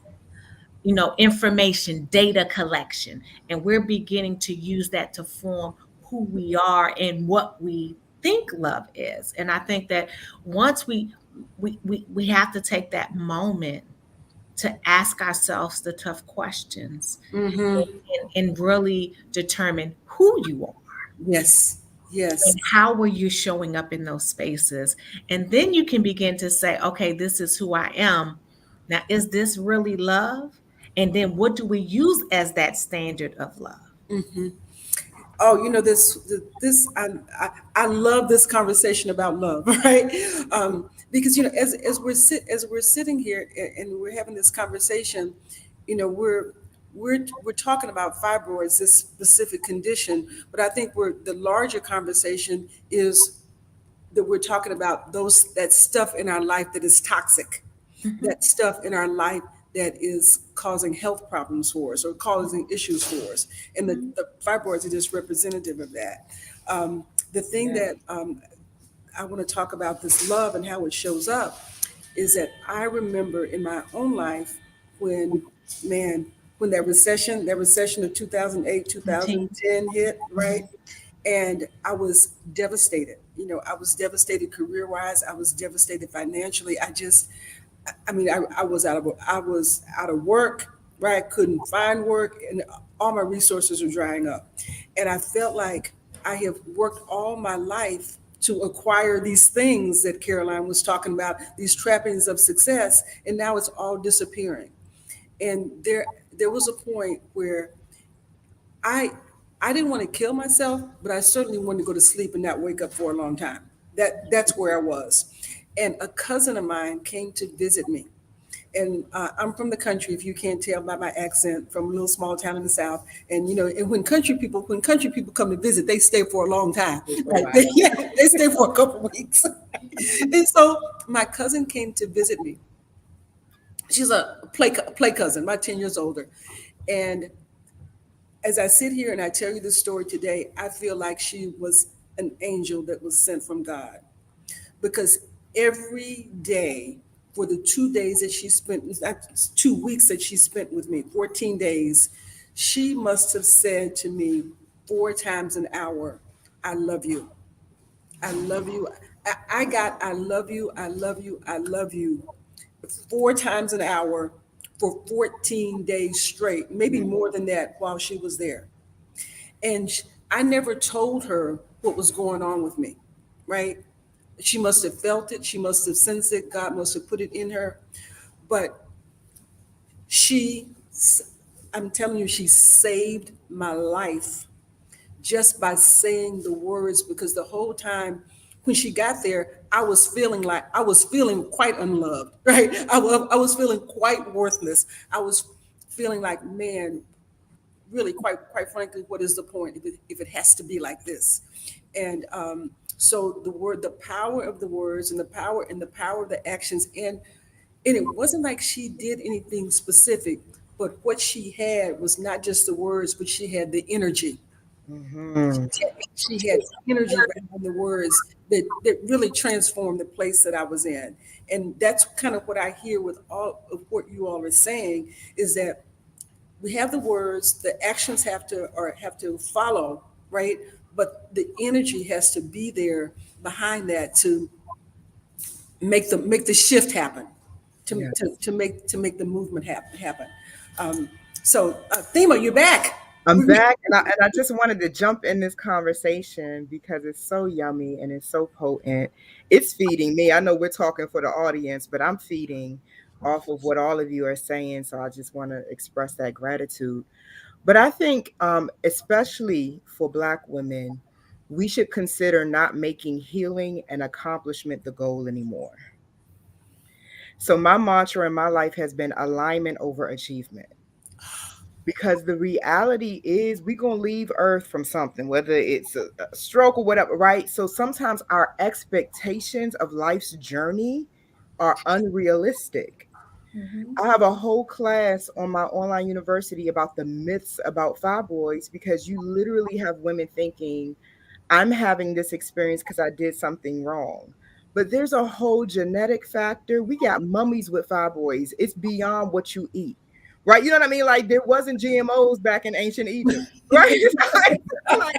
information, data collection, and we're beginning to use that to form who we are and what we think love is. And I think that once we have to take that moment to ask ourselves the tough questions Mm-hmm. and really determine who you are Yes. and Yes. how are you showing up in those spaces. And then you can begin to say, okay, this is who I am. Now, is this really love? And then what do we use as that standard of love? Mm-hmm. Oh, this I love this conversation about love, right? Because as we're sitting here and we're having this conversation, we're talking about fibroids, this specific condition, but I think the larger conversation is that we're talking about that stuff in our life that is toxic, Mhm. that stuff in our life that is causing health problems for us or causing issues for us. And the fibroids are just representative of that. The thing that I want to talk about this love and how it shows up is that I remember in my own life when, man, when that recession of 2008, 2010 hit, right? And I was devastated. I was devastated career wise. I was devastated financially. I was out of work. right? I couldn't find work, and all my resources are drying up. And I felt like I have worked all my life to acquire these things that Caroline was talking about, these trappings of success, and now it's all disappearing. And there was a point where I I didn't want to kill myself, but I certainly wanted to go to sleep and not wake up for a long time. That's where I was. And a cousin of mine came to visit me, and I'm from the country. If you can't tell by my accent, from a little small town in the South. And and when country people come to visit, they stay for a long time. Like they stay for a couple of weeks. And so my cousin came to visit me. She's a play cousin, about 10 years older. And as I sit here and I tell you this story today, I feel like she was an angel that was sent from God, because every day for the 2 days that she spent, 2 weeks that she spent with me, 14 days, she must have said to me 4 times an hour, I love you. I love you. I got I love you. I love you. I love you 4 times an hour for 14 days straight, maybe more than that while she was there. And I never told her what was going on with me, right? She must have felt it. She must have sensed it. God must have put it in her. But she, I'm telling you, she saved my life just by saying the words, because the whole time when she got there, I was feeling quite unloved, right? I was feeling quite worthless. I was feeling like, man, really, quite frankly, what is the point if it has to be like this? And so the power of the words, and the power of the actions, and it wasn't like she did anything specific, but what she had was not just the words, but she had the energy. Mhm. She had energy behind the words that really transformed the place that I was in. And that's kind of what I hear with all of what you all are saying, is that we have the words, the actions have to follow, right? But the energy has to be there behind that to make the shift happen, to Yes. make the movement happen. Um, so, Thema, you're back. I'm back, and I just wanted to jump in this conversation because it's so yummy and it's so potent. It's feeding me. I know we're talking for the audience, but I'm feeding off of what all of you are saying. So I just want to express that gratitude. But I think, especially for Black women, we should consider not making healing and accomplishment the goal anymore. So my mantra in my life has been alignment over achievement, because the reality is we're going to leave earth from something, whether it's a stroke or whatever, right? So sometimes our expectations of life's journey are unrealistic. Mhm. I have a whole class on my online university about the myths about fibroids, because you literally have women thinking, I'm having this experience because I did something wrong. But there's a whole genetic factor. We got mummies with fibroids. It's beyond what you eat, right? You know what I mean? Like, there wasn't GMOs back in ancient Egypt, right? Like,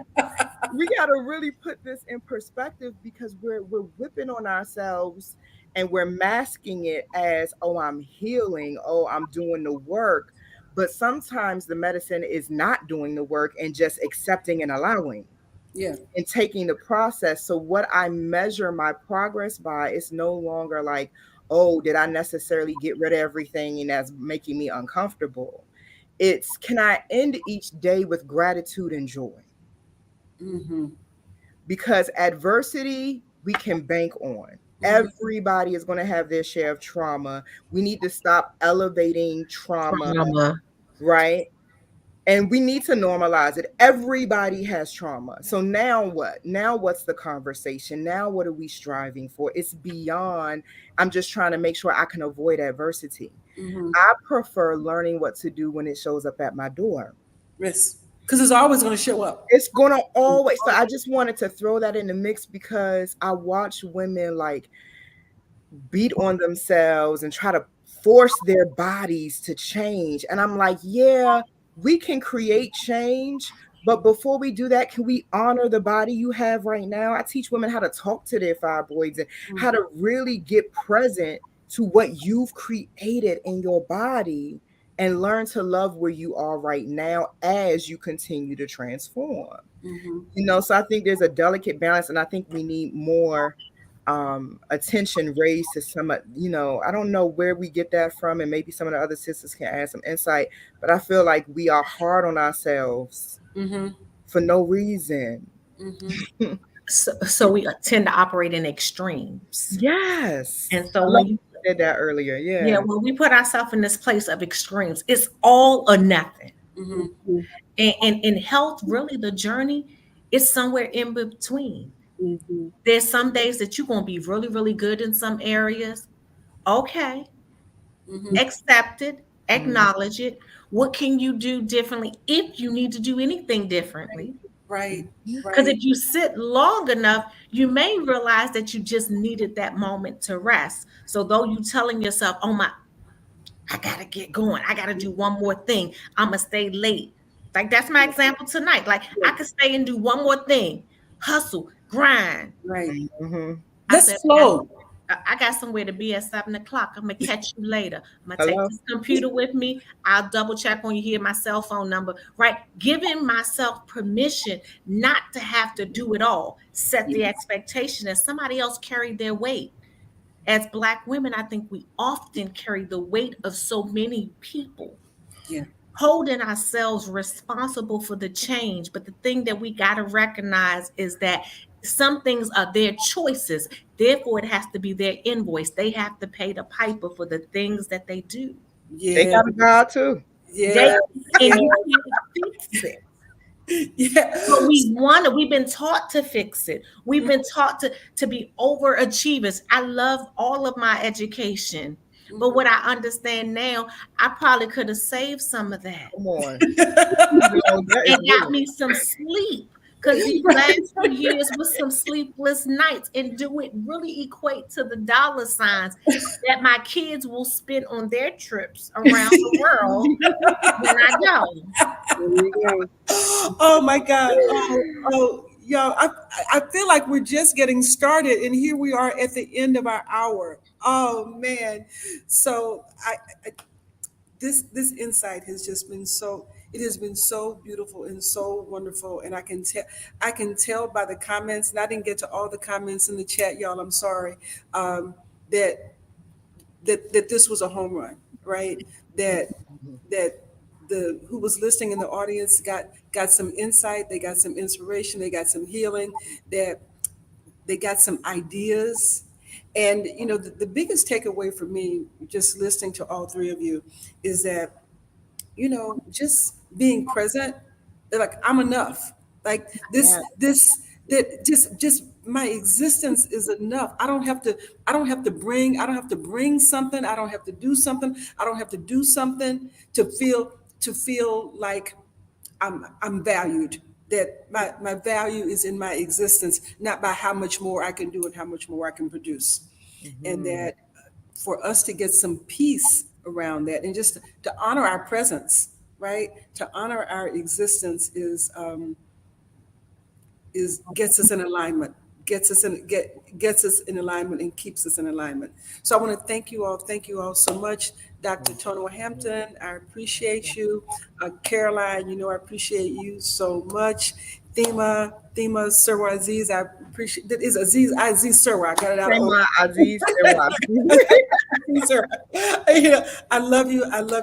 we got to really put this in perspective, because we're whipping on ourselves and we're masking it as, oh, I'm healing, oh, I'm doing the work. But sometimes the medicine is not doing the work and just accepting and allowing Yeah. and taking the process. So what I measure my progress by is no longer like, oh, did I necessarily get rid of everything and that's making me uncomfortable? It's, can I end each day with gratitude and joy? Mm-hmm. Because adversity we can bank on. Mm-hmm. Everybody is going to have their share of trauma. We need to stop elevating trauma, Trauma. right? And we need to normalize it. Everybody has trauma. So now what? Now what's the conversation? Now what are we striving for? It's beyond, I'm just trying to make sure I can avoid adversity. Mm-hmm. I prefer learning what to do when it shows up at my door. Yes. Because it's always going to show up. It's gonna always, so I just wanted to throw that in the mix, because I watch women like beat on themselves and try to force their bodies to change. And I'm like, yeah, we can create change. But before we do that, can we honor the body you have right now? I teach women how to talk to their fibroids and how to really get present to what you've created in your body and learn to love where you are right now as you continue to transform. So I think there's a delicate balance, and I think we need more attention raised to some, I don't know where we get that from, and maybe some of the other sisters can add some insight, but I feel like we are hard on ourselves for no reason. So we tend to operate in extremes. Yes. And so when you did that earlier, yeah, when we put ourselves in this place of extremes, it's all or nothing. And in health, really, the journey is somewhere in between. There's some days that you're going to be really, really good in some areas. Okay. Accept it, acknowledge it. What can you do differently if you need to do anything differently? Right. Because if you sit long enough, you may realize that you just needed that moment to rest. So though you telling yourself, oh I gotta get going, I gotta do one more thing, I'm gonna stay late. Like that's my example tonight. Like I could stay and do one more thing, hustle, grind. Right. Let's flow. I got somewhere to be at 7:00. I'm gonna catch you later. I'm gonna take this computer with me. I'll double check on you here, my cell phone number, right? Giving myself permission not to have to do it all. Set the expectation that somebody else carried their weight. As Black women, I think we often carry the weight of so many people. Holding ourselves responsible for the change. But the thing that we got to recognize is that some things are their choices. Therefore, it has to be their invoice. They have to pay the piper for the things that they do. They got a God too. And you can't fix it. But we've been taught to fix it. We've been taught to be overachievers. I love all of my education. But what I understand now, I probably could have saved some of that. Come on. And got me some sleep. Because these last 2 years with some sleepless nights, and do it really equate to the dollar signs that my kids will spend on their trips around the world when I go. Oh my God. Yo, I feel like we're just getting started, and here we are at the end of our hour. Oh man. So this insight has just been it has been so beautiful and so wonderful. And I can tell by the comments, and I didn't get to all the comments in the chat, y'all, I'm sorry, that this was a home run, right? That who was listening in the audience got some insight, they got some inspiration, they got some healing, that they got some ideas. And the biggest takeaway for me, just listening to all three of you, is that just being present, like I'm enough. Like just my existence is enough. I don't have to bring something. I don't have to do something. I don't have to do something to feel like I'm valued. That my value is in my existence, not by how much more I can do and how much more I can produce. And that for us to get some peace around that, and just to honor our presence, right? To honor our existence is gets us in alignment, gets us in alignment, and keeps us in alignment. So I want to thank you all so much. Dr. Tonoa Hampton, I appreciate you. Caroline, I appreciate you so much. Thema Sirwa Aziz, I appreciate that. Is Aziz Sirwa. I got it out. Aziz Sirwa. I love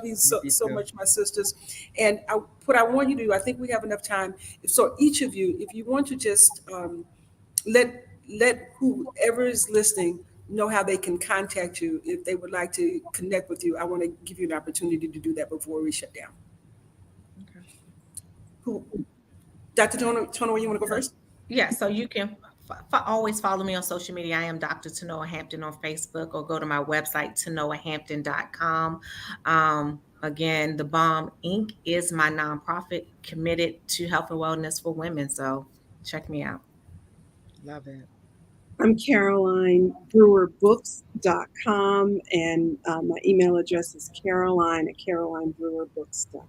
you so much, my sisters. And what I want you to do, I think we have enough time. So each of you, if you want to just let whoever is listening know how they can contact you if they would like to connect with you. I want to give you an opportunity to do that before we shut down. Who? Dr. Tonoa, you want to go first? Yeah, so you can always follow me on social media. I am Dr. Tonoa Hampton on Facebook, or go to my website, tonoahampton.com. Again, The Bomb Inc. is my nonprofit committed to health and wellness for women. So check me out. Love it. I'm CarolineBrewerBooks.com, and my email address is Caroline@CarolineBrewerBooks.com.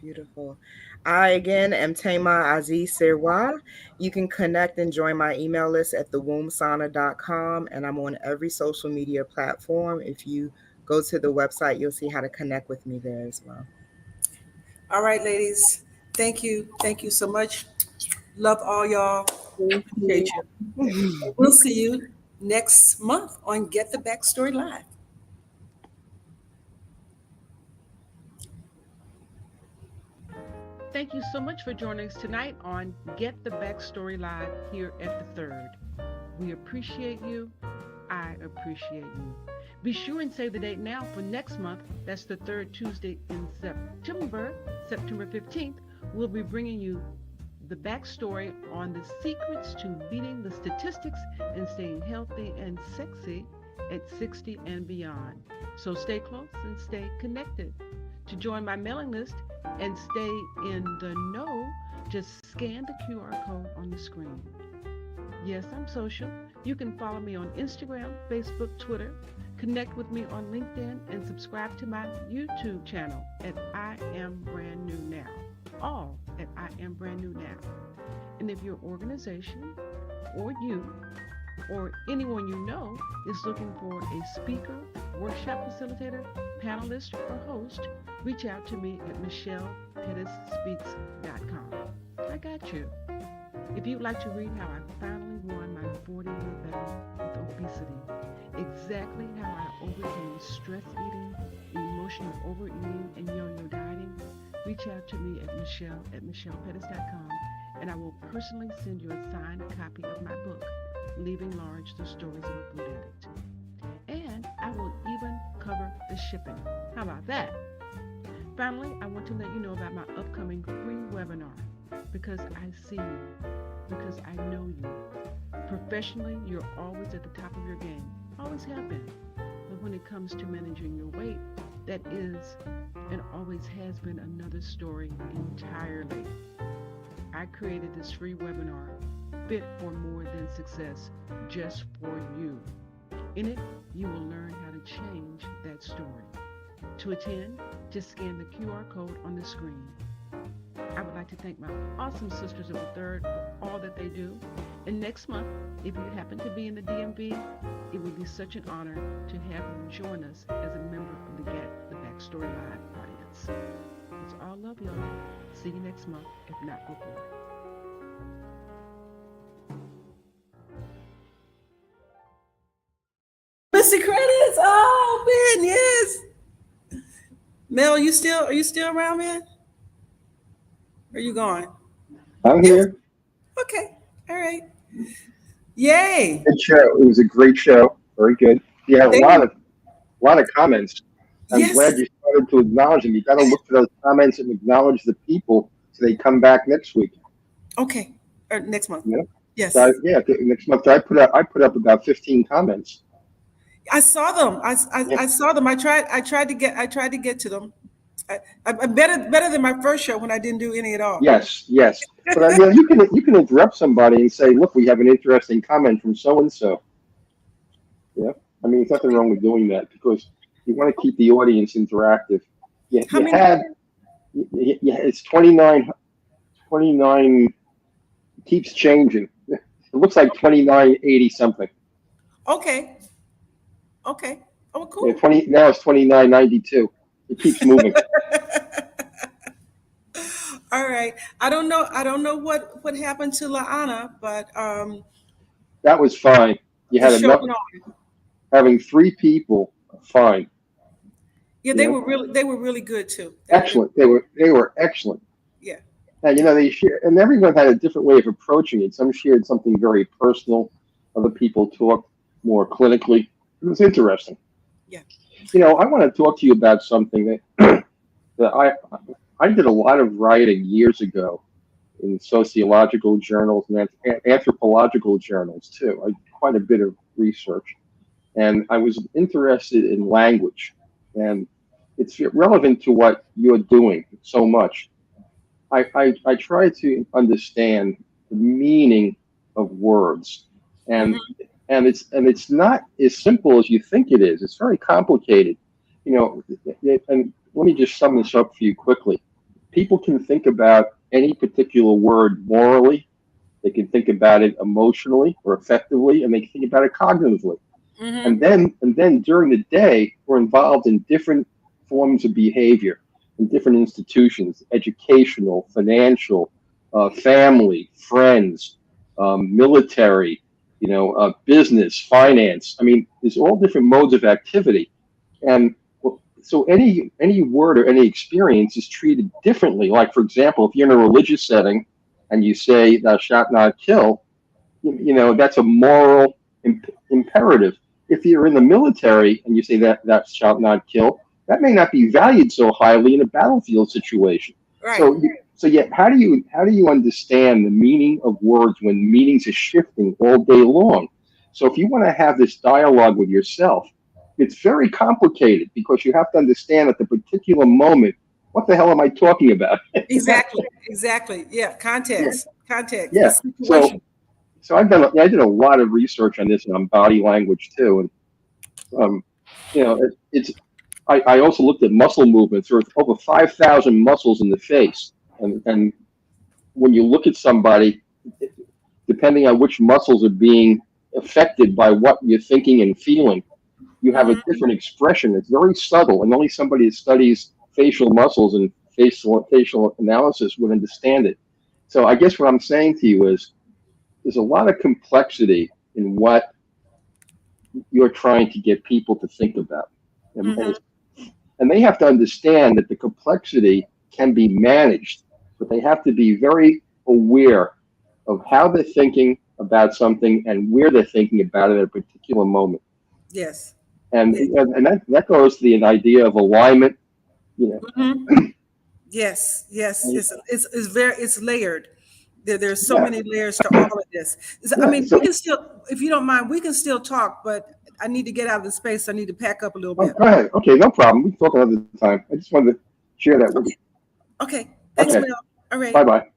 Beautiful. I, again, am Tema Aziz Sirwa. You can connect and join my email list at thewombsauna.com, and I'm on every social media platform. If you go to the website. You'll see how to connect with me there as well. All right, ladies. Thank you. Thank you so much. Love all y'all. Appreciate you. We'll see you next month on Get the Backstory Live. Thank you so much for joining us tonight on Get the Backstory Live here at the Third. We appreciate you. I appreciate you. Be sure and save the date now for next month. That's the third Tuesday in September 15th. We'll be bringing you the backstory on the secrets to beating the statistics and staying healthy and sexy at 60 and beyond. So stay close and stay connected. To join my mailing list and stay in the know, just scan the QR code on the screen. Yes, I'm social. You can follow me on Instagram, Facebook, Twitter, connect with me on LinkedIn, and subscribe to my YouTube channel at I Am Brand New Now. All at I Am Brand New Now. And if your organization or you or anyone you know is looking for a speaker, workshop facilitator, panelist, or host, reach out to me at michellepettiesspeaks.com. I got you. If you'd like to read how I finally won my 40-year battle with obesity, exactly how I overcame stress eating, emotional overeating, and yo-yo dieting, reach out to me at michellepettiess.com, and I will personally send you a signed copy of my book, Leaving Large, The Stories of a Food Addict. And I will even cover the shipping. How about that? Finally, I want to let you know about my upcoming free webinar, Because I See You, Because I Know You. Professionally, you're always at the top of your game. Always have been. But when it comes to managing your weight, that is and always has been another story entirely. I created this free webinar, Fit for More Than Success, just for you. In it, you will learn how to change that story. To attend, just scan the QR code on the screen. I would like to thank my awesome sisters of the Third for all that they do. And next month, if you happen to be in the DMV, it would be such an honor to have you join us as a member of the Get the Backstory Live audience. It's all love, y'all. See you next month, if not before. Mr. Credits. Oh man, yes. Mel, are you still around, man? Are you gone? I'm here. Okay. All right. Yay. Good show. It was a great show. Very good. You had a lot of comments. I'm glad you started to acknowledge them. You got to look for those comments and acknowledge the people so they come back next week. Okay. Or next month. Yeah. Yes. So, next month I put up about 15 comments. I saw them. I saw them. I tried to get to them. I'm better than my first show when I didn't do any at all. Yes. But you can interrupt somebody and say, look, we have an interesting comment from so and so. Yeah. I mean, there's nothing wrong with doing that because you want to keep the audience interactive. Yeah. It's 29. 29 keeps changing. It looks like 2980 something. Okay. Oh, cool. Yeah, now it's 2992. It keeps moving. All right. I don't know what happened to La'ana, but that was fine. You had enough. Having 3 people, fine. Yeah, they were really good too. Excellent. They were excellent. Yeah. And they shared, and everyone had a different way of approaching it. Some shared something very personal. Other people talked more clinically. It was interesting. Yeah. I want to talk to you about something that I did a lot of writing years ago in sociological journals and anthropological journals too. I did quite a bit of research, and I was interested in language, and it's relevant to what you're doing so much. I try to understand the meaning of words, and it's not as simple as you think it is. It's very complicated, and let me just sum this up for you quickly. People can think about any particular word morally, they can think about it emotionally or affectively, and they can think about it cognitively. And then during the day, we're involved in different forms of behavior in different institutions, educational, financial, family, friends, military, business, finance. I mean, there's all different modes of activity. And so any word or any experience is treated differently. Like, for example, if you're in a religious setting and you say, thou shalt not kill, that's a moral imperative. If you're in the military and you say that thou shalt not kill, that may not be valued so highly in a battlefield situation. Right. So yet, how do you understand the meaning of words when meanings are shifting all day long? So if you want to have this dialogue with yourself, it's very complicated because you have to understand at the particular moment, what the hell am I talking about? Exactly. Yeah. Context. Yeah. So I did a lot of research on this and on body language too, and I also looked at muscle movements. There's over 5,000 muscles in the face, and when you look at somebody, depending on which muscles are being affected by what you're thinking and feeling, you have a different expression. It's very subtle, and only somebody that studies facial muscles and facial analysis would understand it. So I guess what I'm saying to you is there's a lot of complexity in what you're trying to get people to think about. And they have to understand that the complexity can be managed, but they have to be very aware of how they're thinking about something and where they're thinking about it at a particular moment. Yes. And that goes to the idea of alignment. Yes. It's layered. There's so many layers to all of this. I mean, we can still, if you don't mind, we can still talk, but I need to get out of the space. I need to pack up a little bit. Go ahead. Okay, no problem. We can talk another time. I just wanted to share that with you. Okay. Thanks, Okay. Mel. All right. Bye-bye.